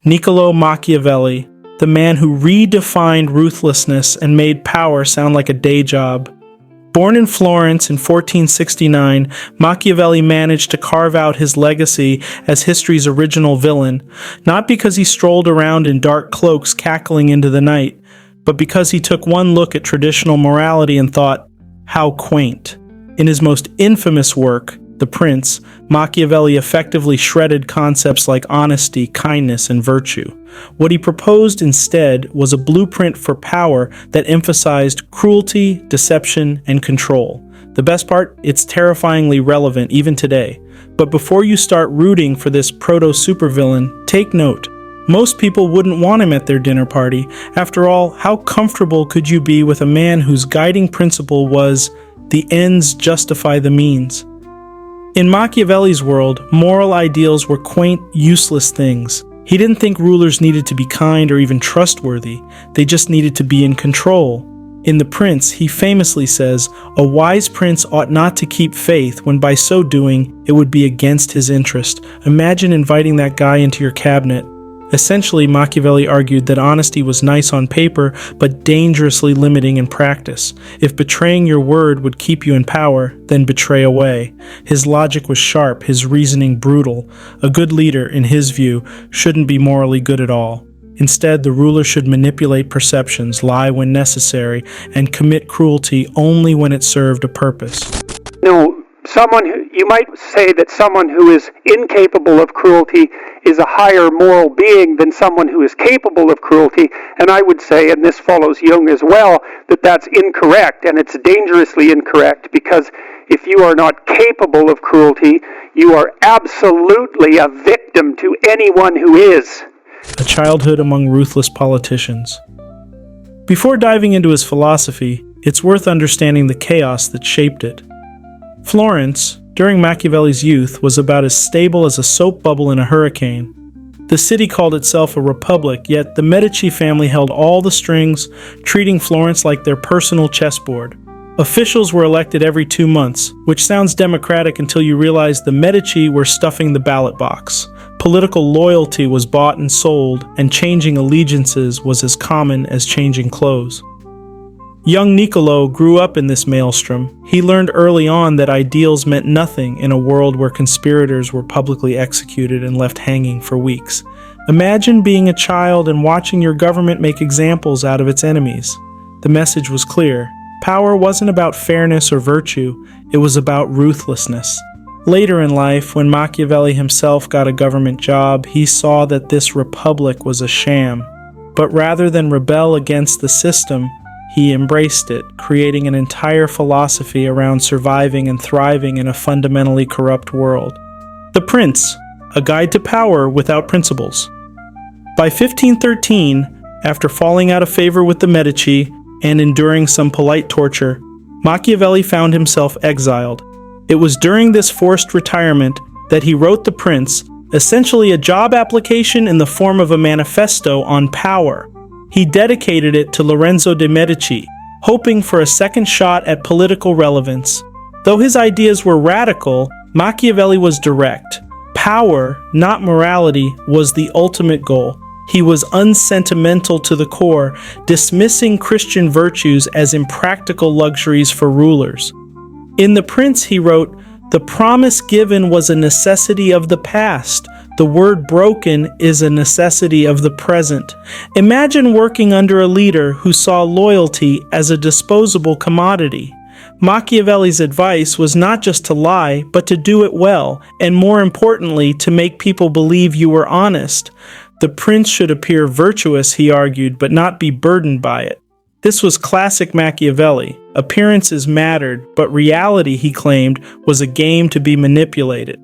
Niccolò Machiavelli, the man who redefined ruthlessness and made power sound like a day job. Born in Florence in 1469, Machiavelli managed to carve out his legacy as history's original villain, not because he strolled around in dark cloaks cackling into the night, but because he took one look at traditional morality and thought, how quaint. In his most infamous work, The Prince, Machiavelli effectively shredded concepts like honesty, kindness, and virtue. What he proposed instead was a blueprint for power that emphasized cruelty, deception, and control. The best part, it's terrifyingly relevant even today. But before you start rooting for this proto-supervillain, take note. Most people wouldn't want him at their dinner party. After all, how comfortable could you be with a man whose guiding principle was, the ends justify the means? In Machiavelli's world, moral ideals were quaint, useless things. He didn't think rulers needed to be kind or even trustworthy. They just needed to be in control. In The Prince, he famously says, a wise prince ought not to keep faith when by so doing it would be against his interest. Imagine inviting that guy into your cabinet. Essentially, Machiavelli argued that honesty was nice on paper, but dangerously limiting in practice. If betraying your word would keep you in power, then betray away. His logic was sharp, his reasoning brutal. A good leader, in his view, shouldn't be morally good at all. Instead, the ruler should manipulate perceptions, lie when necessary, and commit cruelty only when it served a purpose. No, you might say that someone who is incapable of cruelty is a higher moral being than someone who is capable of cruelty, and I would say, and this follows Jung as well, that that's incorrect, and it's dangerously incorrect, because if you are not capable of cruelty, you are absolutely a victim to anyone who is. A childhood among ruthless politicians. Before diving into his philosophy, it's worth understanding the chaos that shaped it. Florence, during Machiavelli's youth, was about as stable as a soap bubble in a hurricane. The city called itself a republic, yet the Medici family held all the strings, treating Florence like their personal chessboard. Officials were elected every 2 months, which sounds democratic until you realize the Medici were stuffing the ballot box. Political loyalty was bought and sold, and changing allegiances was as common as changing clothes. Young Niccolò grew up in this maelstrom. He learned early on that ideals meant nothing in a world where conspirators were publicly executed and left hanging for weeks. Imagine being a child and watching your government make examples out of its enemies. The message was clear. Power wasn't about fairness or virtue, it was about ruthlessness. Later in life, when Machiavelli himself got a government job, he saw that this republic was a sham. But rather than rebel against the system, he embraced it, creating an entire philosophy around surviving and thriving in a fundamentally corrupt world. The Prince, a guide to power without principles. By 1513, after falling out of favor with the Medici and enduring some polite torture, Machiavelli found himself exiled. It was during this forced retirement that he wrote The Prince, essentially a job application in the form of a manifesto on power. He dedicated it to Lorenzo de' Medici, hoping for a second shot at political relevance. Though his ideas were radical, Machiavelli was direct. Power, not morality, was the ultimate goal. He was unsentimental to the core, dismissing Christian virtues as impractical luxuries for rulers. In The Prince, he wrote, "The promise given was a necessity of the past. The word broken is a necessity of the present." Imagine working under a leader who saw loyalty as a disposable commodity. Machiavelli's advice was not just to lie, but to do it well, and more importantly, to make people believe you were honest. The prince should appear virtuous, he argued, but not be burdened by it. This was classic Machiavelli. Appearances mattered, but reality, he claimed, was a game to be manipulated.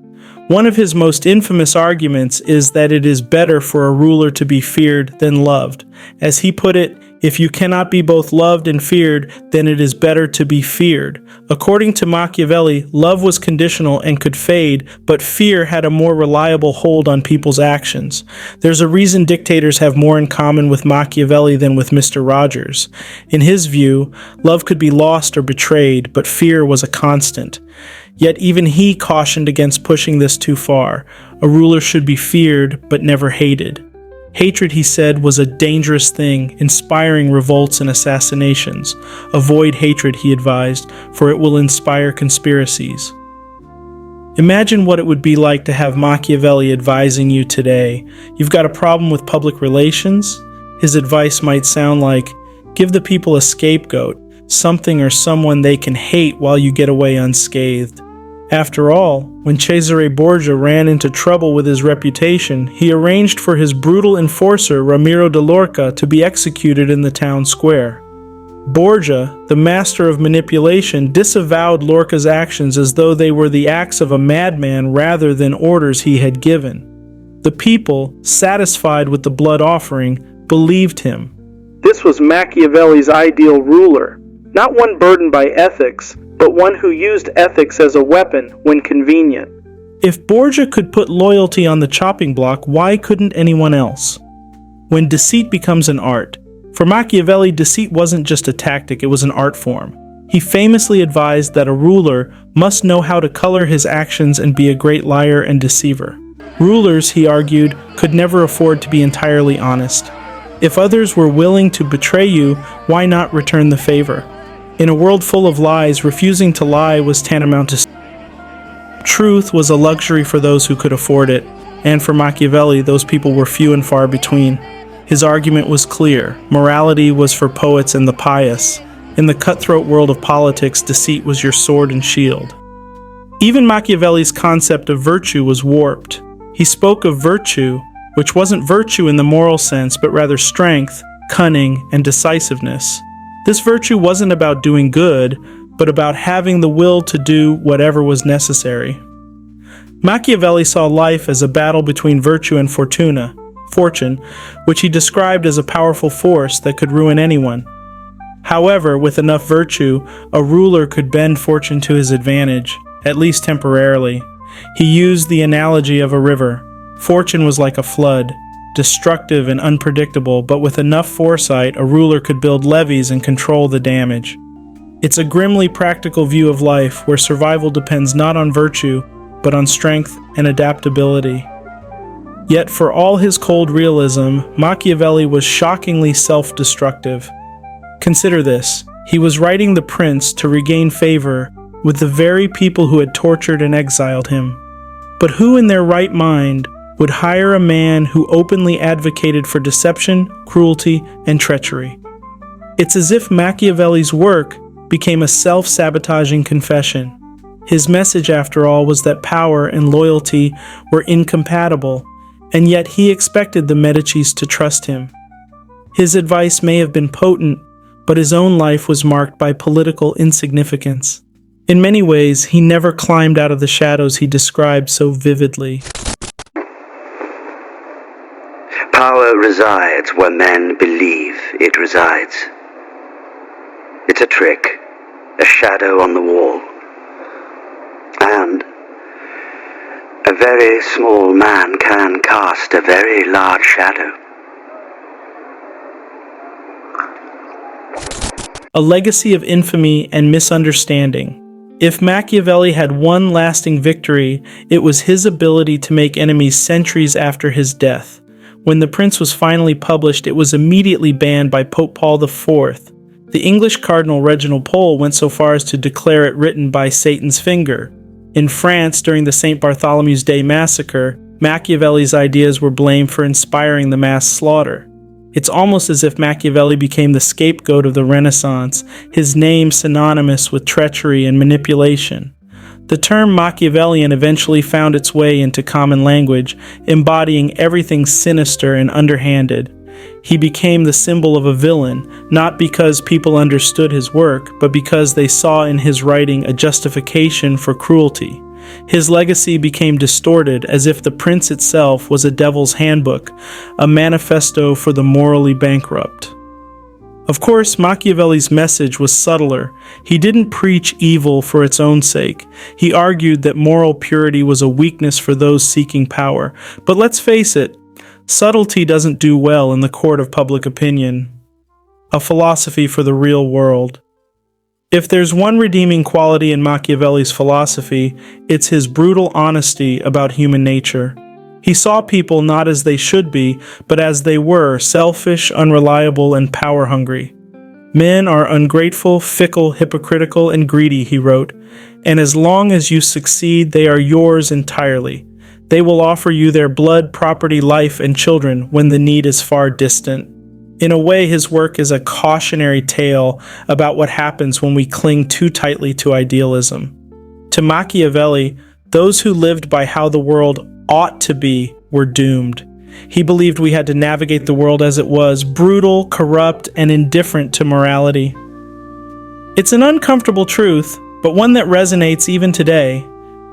One of his most infamous arguments is that it is better for a ruler to be feared than loved. As he put it, if you cannot be both loved and feared, then it is better to be feared. According to Machiavelli, love was conditional and could fade, but fear had a more reliable hold on people's actions. There's a reason dictators have more in common with Machiavelli than with Mr. Rogers. In his view, love could be lost or betrayed, but fear was a constant. Yet even he cautioned against pushing this too far. A ruler should be feared, but never hated. Hatred, he said, was a dangerous thing, inspiring revolts and assassinations. Avoid hatred, he advised, for it will inspire conspiracies. Imagine what it would be like to have Machiavelli advising you today. You've got a problem with public relations? His advice might sound like, give the people a scapegoat, something or someone they can hate while you get away unscathed. After all, when Cesare Borgia ran into trouble with his reputation, he arranged for his brutal enforcer Ramiro de Lorca to be executed in the town square. Borgia, the master of manipulation, disavowed Lorca's actions as though they were the acts of a madman rather than orders he had given. The people, satisfied with the blood offering, believed him. This was Machiavelli's ideal ruler, not one burdened by ethics, but one who used ethics as a weapon when convenient. If Borgia could put loyalty on the chopping block, why couldn't anyone else? When deceit becomes an art. For Machiavelli, deceit wasn't just a tactic, it was an art form. He famously advised that a ruler must know how to color his actions and be a great liar and deceiver. Rulers, he argued, could never afford to be entirely honest. If others were willing to betray you, why not return the favor? In a world full of lies, refusing to lie was tantamount to truth was a luxury for those who could afford it, and for Machiavelli, those people were few and far between. His argument was clear. Morality was for poets and the pious. In the cutthroat world of politics, deceit was your sword and shield. Even Machiavelli's concept of virtue was warped. He spoke of virtue, which wasn't virtue in the moral sense, but rather strength, cunning, and decisiveness. This virtue wasn't about doing good, but about having the will to do whatever was necessary. Machiavelli saw life as a battle between virtue and fortuna, fortune, which he described as a powerful force that could ruin anyone. However, with enough virtue, a ruler could bend fortune to his advantage, at least temporarily. He used the analogy of a river. Fortune was like a flood, destructive and unpredictable, but with enough foresight, a ruler could build levees and control the damage. It's a grimly practical view of life where survival depends not on virtue, but on strength and adaptability. Yet for all his cold realism, Machiavelli was shockingly self-destructive. Consider this. He was writing The Prince to regain favor with the very people who had tortured and exiled him. But who in their right mind would hire a man who openly advocated for deception, cruelty, and treachery? It's as if Machiavelli's work became a self-sabotaging confession. His message, after all, was that power and loyalty were incompatible, and yet he expected the Medicis to trust him. His advice may have been potent, but his own life was marked by political insignificance. In many ways, he never climbed out of the shadows he described so vividly. Power resides where men believe it resides. It's a trick, a shadow on the wall. And a very small man can cast a very large shadow. A legacy of infamy and misunderstanding. If Machiavelli had one lasting victory, it was his ability to make enemies centuries after his death. When The Prince was finally published, it was immediately banned by Pope Paul IV. The English Cardinal Reginald Pole went so far as to declare it written by Satan's finger. In France, during the St. Bartholomew's Day massacre, Machiavelli's ideas were blamed for inspiring the mass slaughter. It's almost as if Machiavelli became the scapegoat of the Renaissance, his name synonymous with treachery and manipulation. The term Machiavellian eventually found its way into common language, embodying everything sinister and underhanded. He became the symbol of a villain, not because people understood his work, but because they saw in his writing a justification for cruelty. His legacy became distorted, as if The Prince itself was a devil's handbook, a manifesto for the morally bankrupt. Of course, Machiavelli's message was subtler. He didn't preach evil for its own sake. He argued that moral purity was a weakness for those seeking power. But let's face it, subtlety doesn't do well in the court of public opinion. A philosophy for the real world. If there's one redeeming quality in Machiavelli's philosophy, it's his brutal honesty about human nature. He saw people not as they should be, but as they were, selfish, unreliable, and power-hungry. Men are ungrateful, fickle, hypocritical, and greedy, he wrote, and as long as you succeed, they are yours entirely. They will offer you their blood, property, life, and children when the need is far distant. In a way, his work is a cautionary tale about what happens when we cling too tightly to idealism. To Machiavelli, those who lived by how the world ought to be were doomed. He believed we had to navigate the world as it was, brutal, corrupt, and indifferent to morality. It's an uncomfortable truth, but one that resonates even today.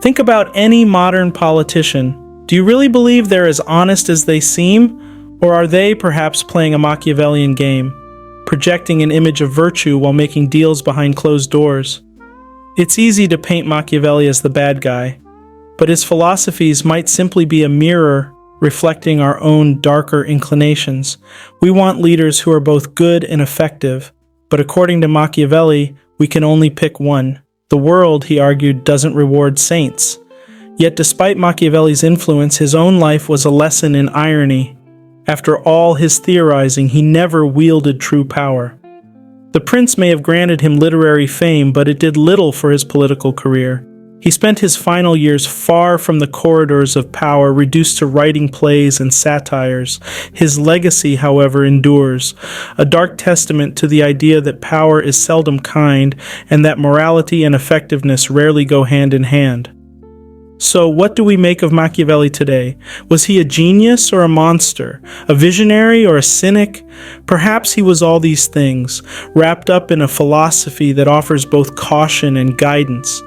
Think about any modern politician. Do you really believe they're as honest as they seem? Or are they perhaps playing a Machiavellian game, projecting an image of virtue while making deals behind closed doors? It's easy to paint Machiavelli as the bad guy, but his philosophies might simply be a mirror reflecting our own darker inclinations. We want leaders who are both good and effective, but according to Machiavelli, we can only pick one. The world, he argued, doesn't reward saints. Yet despite Machiavelli's influence, his own life was a lesson in irony. After all his theorizing, he never wielded true power. The prince may have granted him literary fame, but it did little for his political career. He spent his final years far from the corridors of power, reduced to writing plays and satires. His legacy, however, endures, a dark testament to the idea that power is seldom kind and that morality and effectiveness rarely go hand in hand. So, what do we make of Machiavelli today? Was he a genius or a monster? A visionary or a cynic? Perhaps he was all these things, wrapped up in a philosophy that offers both caution and guidance.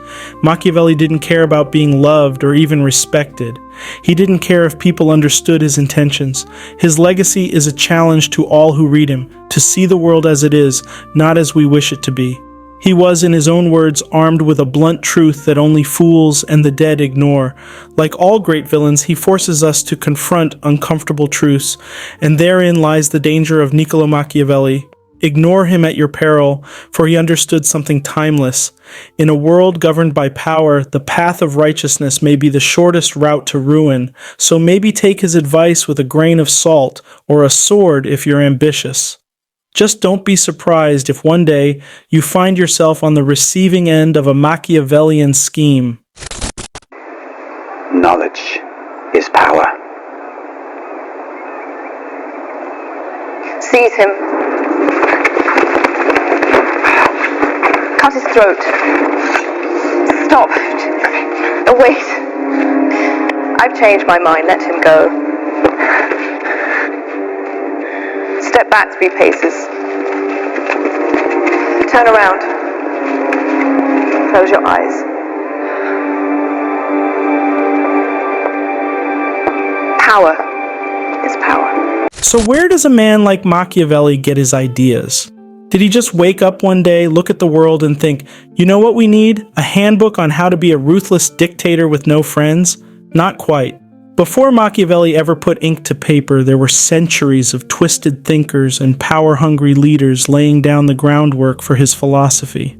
Machiavelli didn't care about being loved or even respected. He didn't care if people understood his intentions. His legacy is a challenge to all who read him, to see the world as it is, not as we wish it to be. He was, in his own words, armed with a blunt truth that only fools and the dead ignore. Like all great villains, he forces us to confront uncomfortable truths, and therein lies the danger of Niccolò Machiavelli. Ignore him at your peril, for he understood something timeless. In a world governed by power, the path of righteousness may be the shortest route to ruin, so maybe take his advice with a grain of salt, or a sword if you're ambitious. Just don't be surprised if one day you find yourself on the receiving end of a Machiavellian scheme. Knowledge is power. Seize him. Cut his throat. Stop. Oh, wait. I've changed my mind. Let him go. Step back 3 paces. Turn around. Close your eyes. Power is power. So where does a man like Machiavelli get his ideas? Did he just wake up one day, look at the world and think, you know what we need? A handbook on how to be a ruthless dictator with no friends? Not quite. Before Machiavelli ever put ink to paper, there were centuries of twisted thinkers and power-hungry leaders laying down the groundwork for his philosophy.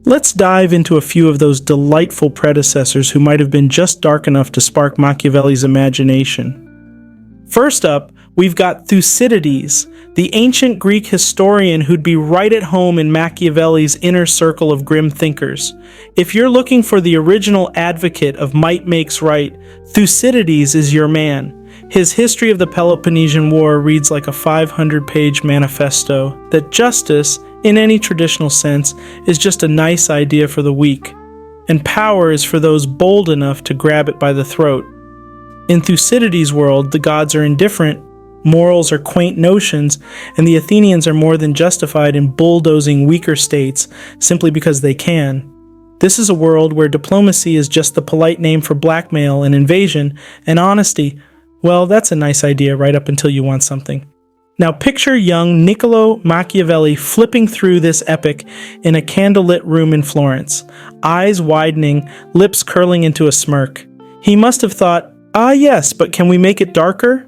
Let's dive into a few of those delightful predecessors who might have been just dark enough to spark Machiavelli's imagination. First up, we've got Thucydides, the ancient Greek historian who'd be right at home in Machiavelli's inner circle of grim thinkers. If you're looking for the original advocate of might makes right, Thucydides is your man. His History of the Peloponnesian War reads like a 500-page manifesto that justice, in any traditional sense, is just a nice idea for the weak, and power is for those bold enough to grab it by the throat. In Thucydides' world, the gods are indifferent, morals are quaint notions, and the Athenians are more than justified in bulldozing weaker states simply because they can. This is a world where diplomacy is just the polite name for blackmail and invasion, and honesty, well, that's a nice idea right up until you want something. Now picture young Niccolò Machiavelli flipping through this epic in a candlelit room in Florence, eyes widening, lips curling into a smirk. He must have thought, yes, but can we make it darker?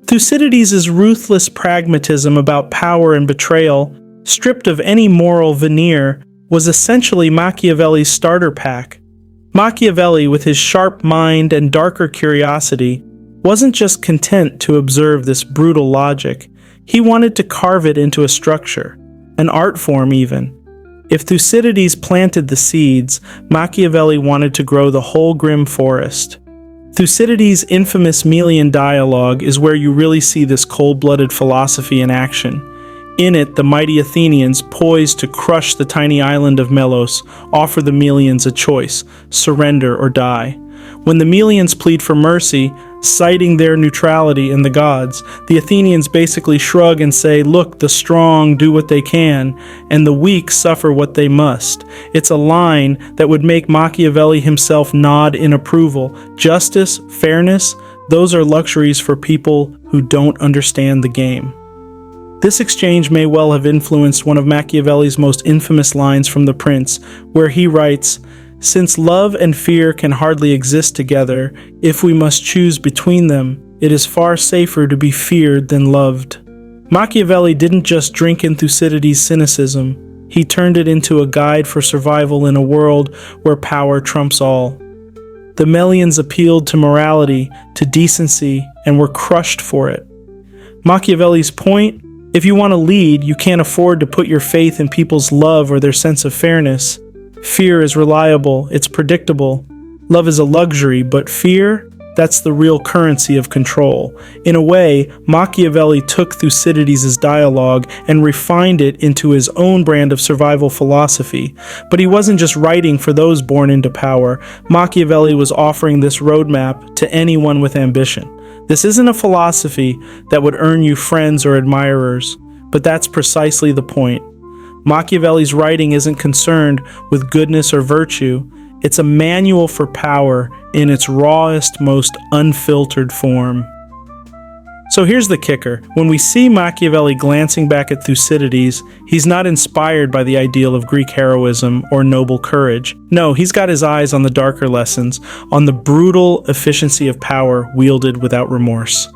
Thucydides' ruthless pragmatism about power and betrayal, stripped of any moral veneer, was essentially Machiavelli's starter pack. Machiavelli, with his sharp mind and darker curiosity, wasn't just content to observe this brutal logic. He wanted to carve it into a structure, an art form even. If Thucydides planted the seeds, Machiavelli wanted to grow the whole grim forest. Thucydides' infamous Melian dialogue is where you really see this cold-blooded philosophy in action. In it, the mighty Athenians, poised to crush the tiny island of Melos, offer the Melians a choice: surrender or die. When the Melians plead for mercy, citing their neutrality in the gods, the Athenians basically shrug and say, look, the strong do what they can, and the weak suffer what they must. It's a line that would make Machiavelli himself nod in approval. Justice, fairness, those are luxuries for people who don't understand the game. This exchange may well have influenced one of Machiavelli's most infamous lines from The Prince, where he writes, "Since love and fear can hardly exist together, if we must choose between them, it is far safer to be feared than loved." Machiavelli didn't just drink in Thucydides' cynicism, he turned it into a guide for survival in a world where power trumps all. The Melians appealed to morality, to decency, and were crushed for it. Machiavelli's point? If you want to lead, you can't afford to put your faith in people's love or their sense of fairness. Fear is reliable, it's predictable. Love is a luxury, but fear, that's the real currency of control. In a way, Machiavelli took Thucydides' dialogue and refined it into his own brand of survival philosophy. But he wasn't just writing for those born into power. Machiavelli was offering this roadmap to anyone with ambition. This isn't a philosophy that would earn you friends or admirers, but that's precisely the point. Machiavelli's writing isn't concerned with goodness or virtue. It's a manual for power in its rawest, most unfiltered form. So here's the kicker. When we see Machiavelli glancing back at Thucydides, he's not inspired by the ideal of Greek heroism or noble courage. No, he's got his eyes on the darker lessons, on the brutal efficiency of power wielded without remorse.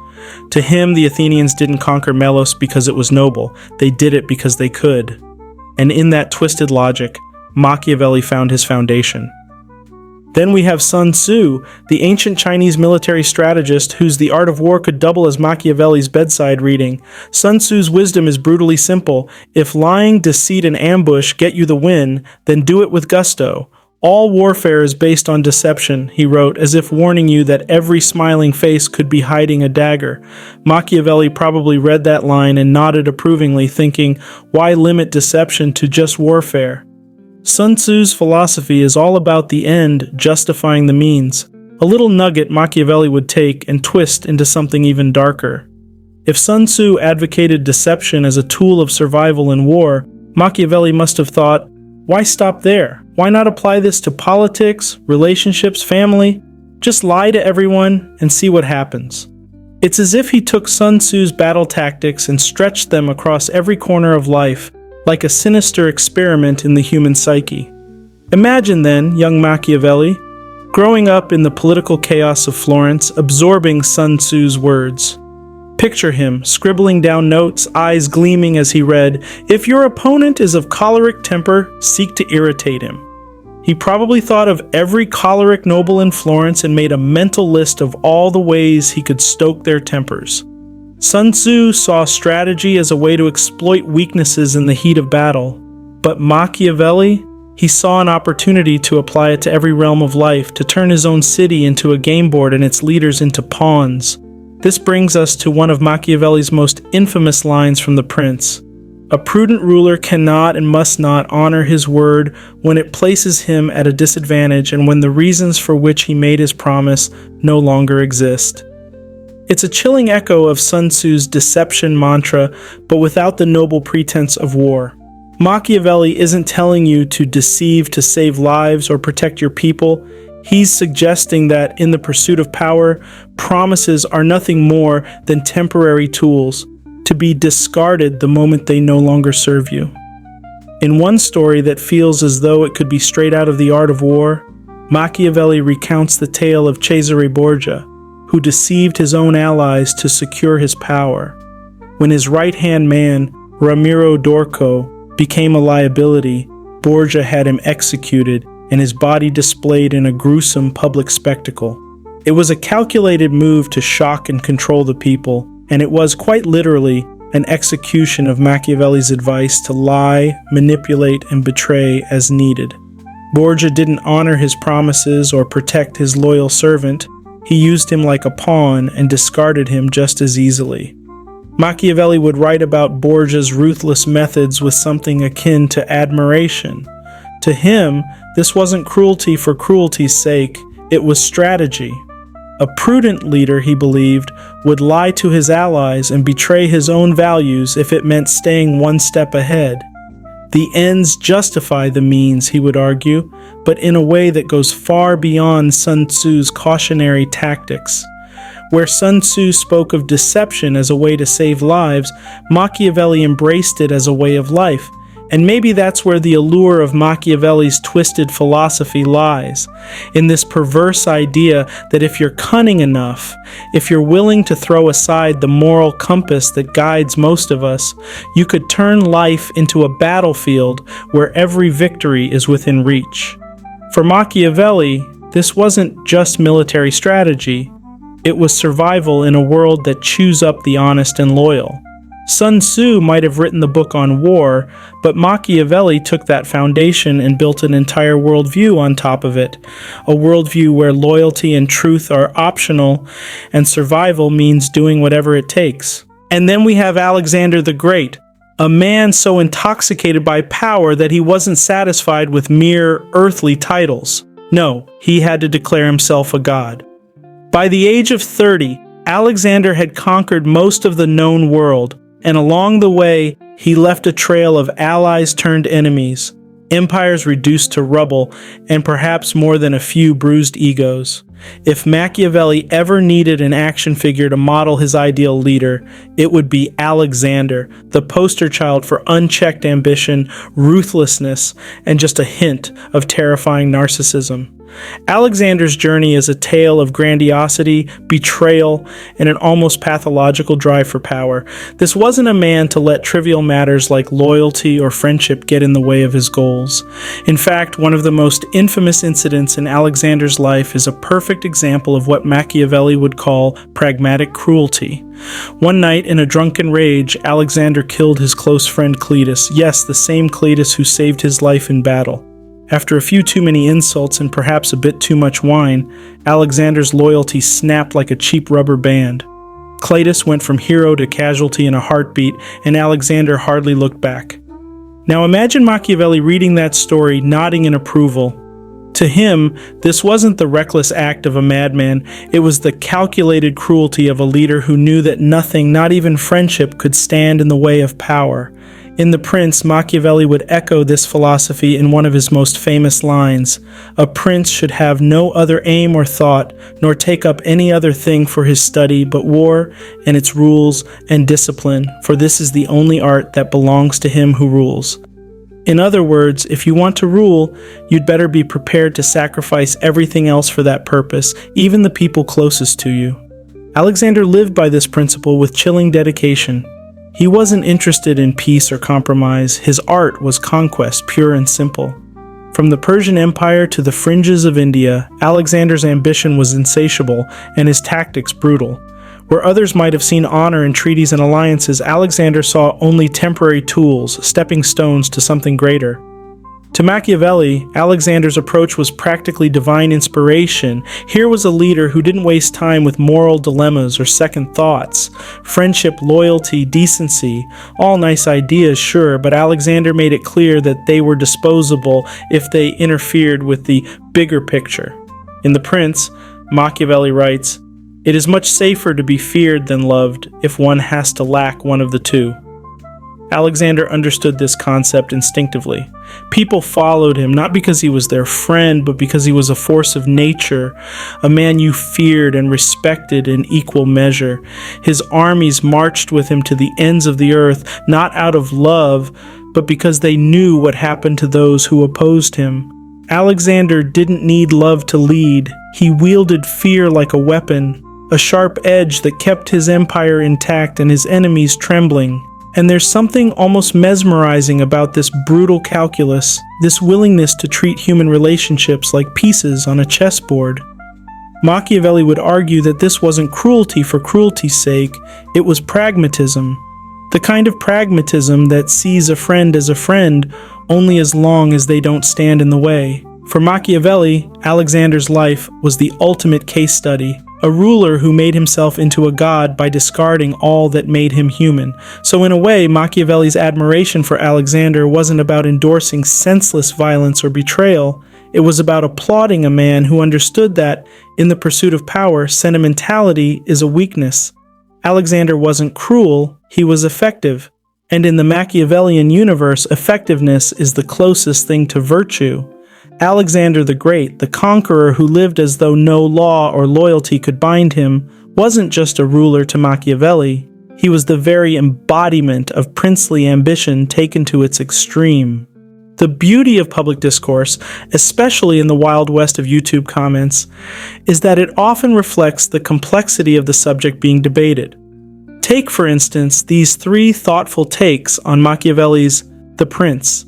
To him, the Athenians didn't conquer Melos because it was noble. They did it because they could. And in that twisted logic, Machiavelli found his foundation. Then we have Sun Tzu, the ancient Chinese military strategist whose The Art of War could double as Machiavelli's bedside reading. Sun Tzu's wisdom is brutally simple. If lying, deceit, and ambush get you the win, then do it with gusto. All warfare is based on deception, he wrote, as if warning you that every smiling face could be hiding a dagger. Machiavelli probably read that line and nodded approvingly, thinking, why limit deception to just warfare? Sun Tzu's philosophy is all about the end justifying the means, a little nugget Machiavelli would take and twist into something even darker. If Sun Tzu advocated deception as a tool of survival in war, Machiavelli must have thought, why stop there? Why not apply this to politics, relationships, family? Just lie to everyone and see what happens. It's as if he took Sun Tzu's battle tactics and stretched them across every corner of life, like a sinister experiment in the human psyche. Imagine then, young Machiavelli, growing up in the political chaos of Florence, absorbing Sun Tzu's words. Picture him, scribbling down notes, eyes gleaming as he read, "If your opponent is of choleric temper, seek to irritate him." He probably thought of every choleric noble in Florence and made a mental list of all the ways he could stoke their tempers. Sun Tzu saw strategy as a way to exploit weaknesses in the heat of battle. But Machiavelli, he saw an opportunity to apply it to every realm of life, to turn his own city into a game board and its leaders into pawns. This brings us to one of Machiavelli's most infamous lines from The Prince. A prudent ruler cannot and must not honor his word when it places him at a disadvantage and when the reasons for which he made his promise no longer exist. It's a chilling echo of Sun Tzu's deception mantra, but without the noble pretense of war. Machiavelli isn't telling you to deceive to save lives or protect your people. He's suggesting that in the pursuit of power, promises are nothing more than temporary tools, to be discarded the moment they no longer serve you. In one story that feels as though it could be straight out of The Art of War, Machiavelli recounts the tale of Cesare Borgia, who deceived his own allies to secure his power. When his right-hand man, Ramiro d'Orco, became a liability, Borgia had him executed and his body displayed in a gruesome public spectacle. It was a calculated move to shock and control the people, and it was quite literally an execution of Machiavelli's advice to lie, manipulate, and betray as needed. Borgia didn't honor his promises or protect his loyal servant. He used him like a pawn and discarded him just as easily. Machiavelli would write about Borgia's ruthless methods with something akin to admiration. To him, this wasn't cruelty for cruelty's sake, it was strategy. A prudent leader, he believed, would lie to his allies and betray his own values if it meant staying one step ahead. The ends justify the means, he would argue, but in a way that goes far beyond Sun Tzu's cautionary tactics. Where Sun Tzu spoke of deception as a way to save lives, Machiavelli embraced it as a way of life. And maybe that's where the allure of Machiavelli's twisted philosophy lies, in this perverse idea that if you're cunning enough, if you're willing to throw aside the moral compass that guides most of us, you could turn life into a battlefield where every victory is within reach. For Machiavelli, this wasn't just military strategy. It was survival in a world that chews up the honest and loyal. Sun Tzu might have written the book on war, but Machiavelli took that foundation and built an entire worldview on top of it. A worldview where loyalty and truth are optional, and survival means doing whatever it takes. And then we have Alexander the Great, a man so intoxicated by power that he wasn't satisfied with mere earthly titles. No, he had to declare himself a god. By the age of 30, Alexander had conquered most of the known world, and along the way, he left a trail of allies turned enemies, empires reduced to rubble, and perhaps more than a few bruised egos. If Machiavelli ever needed an action figure to model his ideal leader, it would be Alexander, the poster child for unchecked ambition, ruthlessness, and just a hint of terrifying narcissism. Alexander's journey is a tale of grandiosity, betrayal, and an almost pathological drive for power. This wasn't a man to let trivial matters like loyalty or friendship get in the way of his goals. In fact, one of the most infamous incidents in Alexander's life is a perfect example of what Machiavelli would call pragmatic cruelty. One night, in a drunken rage, Alexander killed his close friend Cletus, yes, the same Cletus who saved his life in battle. After a few too many insults and perhaps a bit too much wine, Alexander's loyalty snapped like a cheap rubber band. Cletus went from hero to casualty in a heartbeat, and Alexander hardly looked back. Now imagine Machiavelli reading that story, nodding in approval. To him, this wasn't the reckless act of a madman, it was the calculated cruelty of a leader who knew that nothing, not even friendship, could stand in the way of power. In The Prince, Machiavelli would echo this philosophy in one of his most famous lines: "A prince should have no other aim or thought, nor take up any other thing for his study but war and its rules and discipline, for this is the only art that belongs to him who rules." In other words, if you want to rule, you'd better be prepared to sacrifice everything else for that purpose, even the people closest to you. Alexander lived by this principle with chilling dedication. He wasn't interested in peace or compromise. His art was conquest, pure and simple. From the Persian Empire to the fringes of India, Alexander's ambition was insatiable and his tactics brutal. Where others might have seen honor in treaties and alliances, Alexander saw only temporary tools, stepping stones to something greater. To Machiavelli, Alexander's approach was practically divine inspiration. Here was a leader who didn't waste time with moral dilemmas or second thoughts. Friendship, loyalty, decency, all nice ideas, sure, but Alexander made it clear that they were disposable if they interfered with the bigger picture. In The Prince, Machiavelli writes, "It is much safer to be feared than loved if one has to lack one of the two." Alexander understood this concept instinctively. People followed him not because he was their friend, but because he was a force of nature, a man you feared and respected in equal measure. His armies marched with him to the ends of the earth, not out of love, but because they knew what happened to those who opposed him. Alexander didn't need love to lead. He wielded fear like a weapon, a sharp edge that kept his empire intact and his enemies trembling. And there's something almost mesmerizing about this brutal calculus, this willingness to treat human relationships like pieces on a chessboard. Machiavelli would argue that this wasn't cruelty for cruelty's sake, it was pragmatism. The kind of pragmatism that sees a friend as a friend only as long as they don't stand in the way. For Machiavelli, Alexander's life was the ultimate case study, a ruler who made himself into a god by discarding all that made him human. So in a way, Machiavelli's admiration for Alexander wasn't about endorsing senseless violence or betrayal. It was about applauding a man who understood that, in the pursuit of power, sentimentality is a weakness. Alexander wasn't cruel, he was effective. And in the Machiavellian universe, effectiveness is the closest thing to virtue. Alexander the Great, the conqueror who lived as though no law or loyalty could bind him, wasn't just a ruler to Machiavelli. He was the very embodiment of princely ambition taken to its extreme. The beauty of public discourse, especially in the Wild West of YouTube comments, is that it often reflects the complexity of the subject being debated. Take, for instance, these 3 thoughtful takes on Machiavelli's The Prince.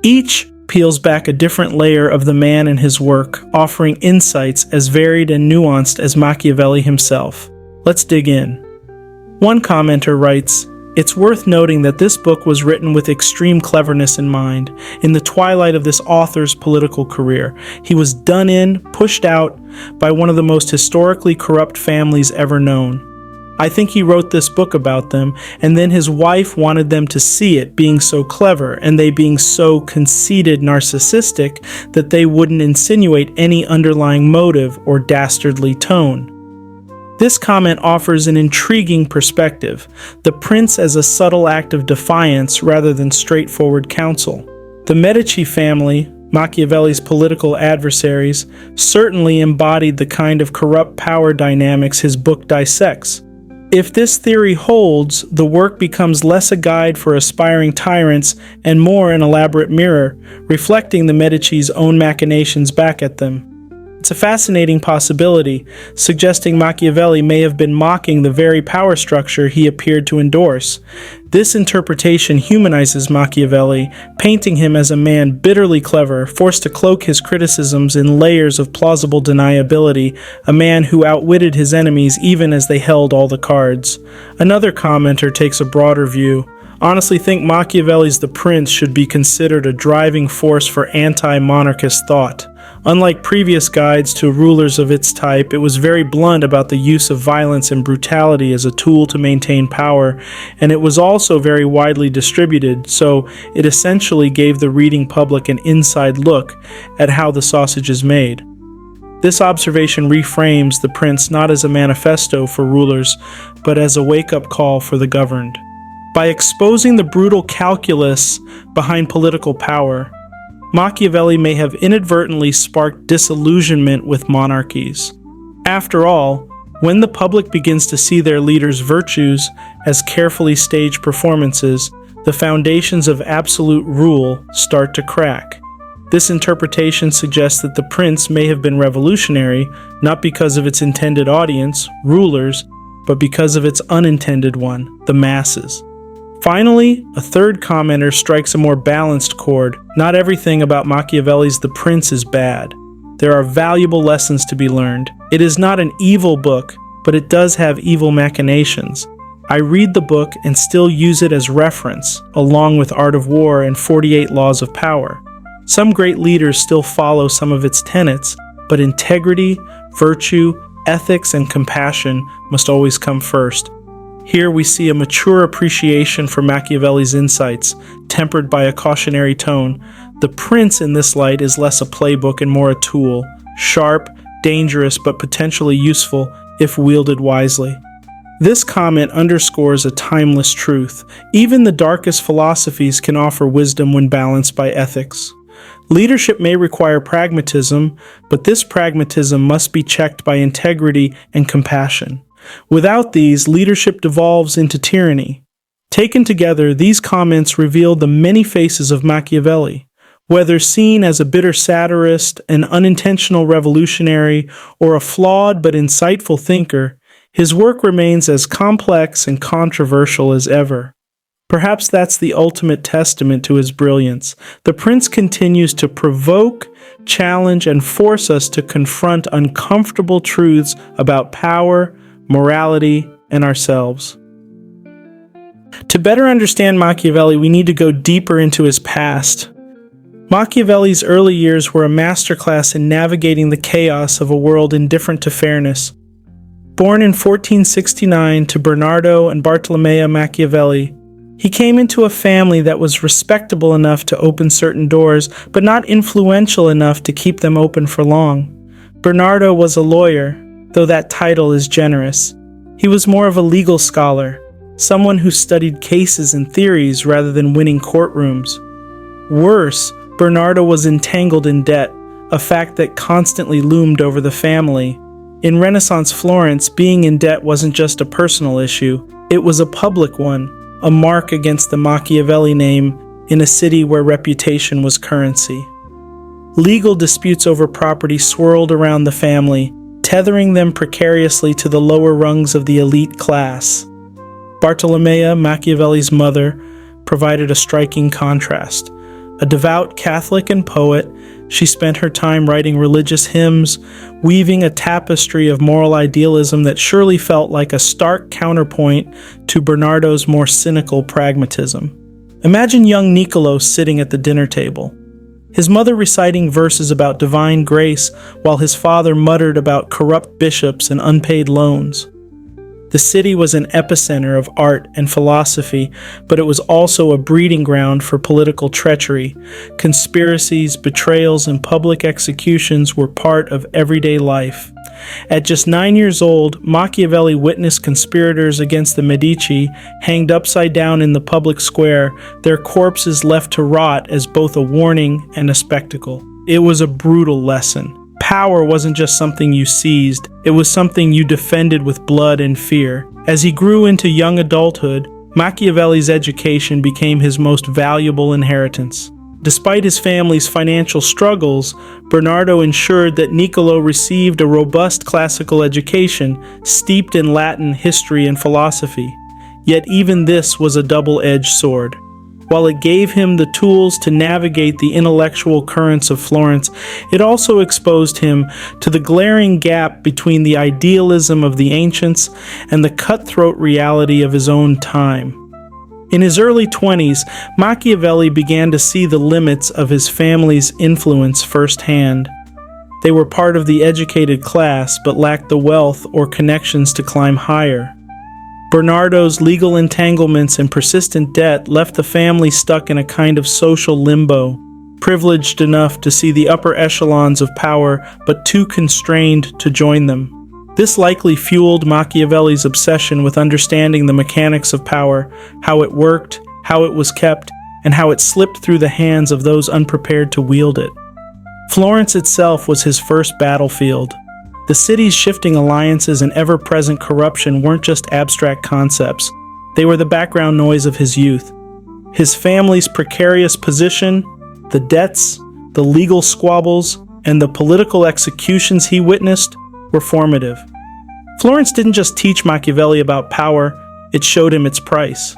Each peels back a different layer of the man and his work, offering insights as varied and nuanced as Machiavelli himself. Let's dig in. One commenter writes, "It's worth noting that this book was written with extreme cleverness in mind. In the twilight of this author's political career, he was done in, pushed out by one of the most historically corrupt families ever known. I think he wrote this book about them, and then his wife wanted them to see it being so clever, and they being so conceited narcissistic that they wouldn't insinuate any underlying motive or dastardly tone." This comment offers an intriguing perspective, the prince as a subtle act of defiance rather than straightforward counsel. The Medici family, Machiavelli's political adversaries, certainly embodied the kind of corrupt power dynamics his book dissects. If this theory holds, the work becomes less a guide for aspiring tyrants and more an elaborate mirror, reflecting the Medici's own machinations back at them. It's a fascinating possibility, suggesting Machiavelli may have been mocking the very power structure he appeared to endorse. This interpretation humanizes Machiavelli, painting him as a man bitterly clever, forced to cloak his criticisms in layers of plausible deniability, a man who outwitted his enemies even as they held all the cards. Another commenter takes a broader view. Honestly think Machiavelli's The Prince should be considered a driving force for anti-monarchist thought. Unlike previous guides to rulers of its type, it was very blunt about the use of violence and brutality as a tool to maintain power, and it was also very widely distributed, so it essentially gave the reading public an inside look at how the sausage is made. This observation reframes The Prince not as a manifesto for rulers, but as a wake-up call for the governed. By exposing the brutal calculus behind political power, Machiavelli may have inadvertently sparked disillusionment with monarchies. After all, when the public begins to see their leaders' virtues as carefully staged performances, the foundations of absolute rule start to crack. This interpretation suggests that The Prince may have been revolutionary, not because of its intended audience, rulers, but because of its unintended one, the masses. Finally, a third commenter strikes a more balanced chord. Not everything about Machiavelli's The Prince is bad. There are valuable lessons to be learned. It is not an evil book, but it does have evil machinations. I read the book and still use it as reference, along with Art of War and 48 Laws of Power. Some great leaders still follow some of its tenets, but integrity, virtue, ethics, and compassion must always come first. Here we see a mature appreciation for Machiavelli's insights, tempered by a cautionary tone. The Prince in this light is less a playbook and more a tool, sharp, dangerous, but potentially useful if wielded wisely. This comment underscores a timeless truth. Even the darkest philosophies can offer wisdom when balanced by ethics. Leadership may require pragmatism, but this pragmatism must be checked by integrity and compassion. Without these, leadership devolves into tyranny. Taken together, these comments reveal the many faces of Machiavelli. Whether seen as a bitter satirist, an unintentional revolutionary, or a flawed but insightful thinker, his work remains as complex and controversial as ever. Perhaps that's the ultimate testament to his brilliance. The prince continues to provoke, challenge, and force us to confront uncomfortable truths about power, morality, and ourselves. To better understand Machiavelli, we need to go deeper into his past. Machiavelli's early years were a masterclass in navigating the chaos of a world indifferent to fairness. Born in 1469 to Bernardo and Bartolomea Machiavelli, he came into a family that was respectable enough to open certain doors, but not influential enough to keep them open for long. Bernardo was a lawyer, though that title is generous. He was more of a legal scholar, someone who studied cases and theories rather than winning courtrooms. Worse, Bernardo was entangled in debt, a fact that constantly loomed over the family. In Renaissance Florence, being in debt wasn't just a personal issue, it was a public one, a mark against the Machiavelli name in a city where reputation was currency. Legal disputes over property swirled around the family, tethering them precariously to the lower rungs of the elite class. Bartolomea, Machiavelli's mother, provided a striking contrast. A devout Catholic and poet, she spent her time writing religious hymns, weaving a tapestry of moral idealism that surely felt like a stark counterpoint to Bernardo's more cynical pragmatism. Imagine young Niccolò sitting at the dinner table, his mother reciting verses about divine grace while his father muttered about corrupt bishops and unpaid loans. The city was an epicenter of art and philosophy, but it was also a breeding ground for political treachery. Conspiracies, betrayals, and public executions were part of everyday life. At just 9 years old, Machiavelli witnessed conspirators against the Medici hanged upside down in the public square, their corpses left to rot as both a warning and a spectacle. It was a brutal lesson. Power wasn't just something you seized, it was something you defended with blood and fear. As he grew into young adulthood, Machiavelli's education became his most valuable inheritance. Despite his family's financial struggles, Bernardo ensured that Niccolò received a robust classical education, steeped in Latin, history, and philosophy. Yet even this was a double-edged sword. While it gave him the tools to navigate the intellectual currents of Florence, it also exposed him to the glaring gap between the idealism of the ancients and the cutthroat reality of his own time. In his early 20s, Machiavelli began to see the limits of his family's influence firsthand. They were part of the educated class but lacked the wealth or connections to climb higher. Bernardo's legal entanglements and persistent debt left the family stuck in a kind of social limbo, privileged enough to see the upper echelons of power but too constrained to join them. This likely fueled Machiavelli's obsession with understanding the mechanics of power, how it worked, how it was kept, and how it slipped through the hands of those unprepared to wield it. Florence itself was his first battlefield. The city's shifting alliances and ever-present corruption weren't just abstract concepts. They were the background noise of his youth. His family's precarious position, the debts, the legal squabbles, and the political executions he witnessed were formative. Florence didn't just teach Machiavelli about power, it showed him its price.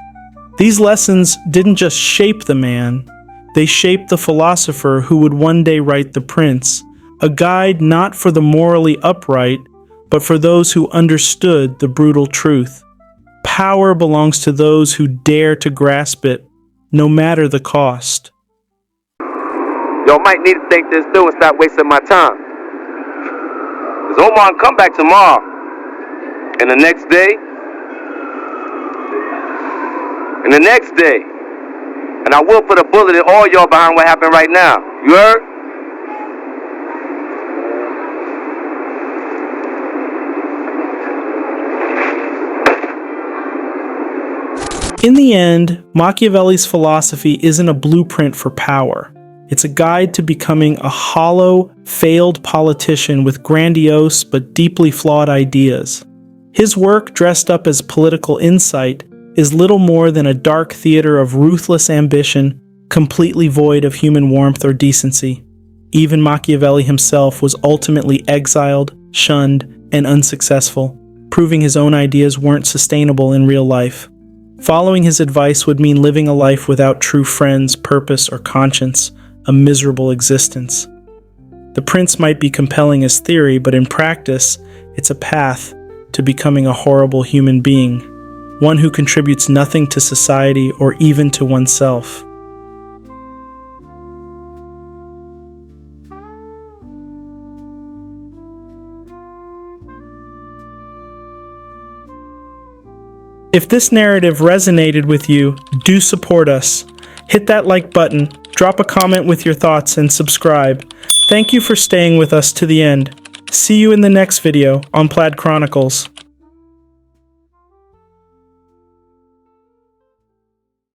These lessons didn't just shape the man, they shaped the philosopher who would one day write The Prince, a guide not for the morally upright, but for those who understood the brutal truth. Power belongs to those who dare to grasp it, no matter the cost. Y'all might need to think this through and stop wasting my time. Because Omar can come back tomorrow. And the next day. And the next day. And I will put a bullet in all y'all behind what happened right now. You heard? In the end, Machiavelli's philosophy isn't a blueprint for power. It's a guide to becoming a hollow, failed politician with grandiose but deeply flawed ideas. His work, dressed up as political insight, is little more than a dark theater of ruthless ambition, completely void of human warmth or decency. Even Machiavelli himself was ultimately exiled, shunned, and unsuccessful, proving his own ideas weren't sustainable in real life. Following his advice would mean living a life without true friends, purpose, or conscience, a miserable existence. The prince might be compelling as theory, but in practice, it's a path to becoming a horrible human being, one who contributes nothing to society or even to oneself. If this narrative resonated with you, do support us. Hit that like button, drop a comment with your thoughts, and subscribe. Thank you for staying with us to the end. See you in the next video on Plaid Chronicles.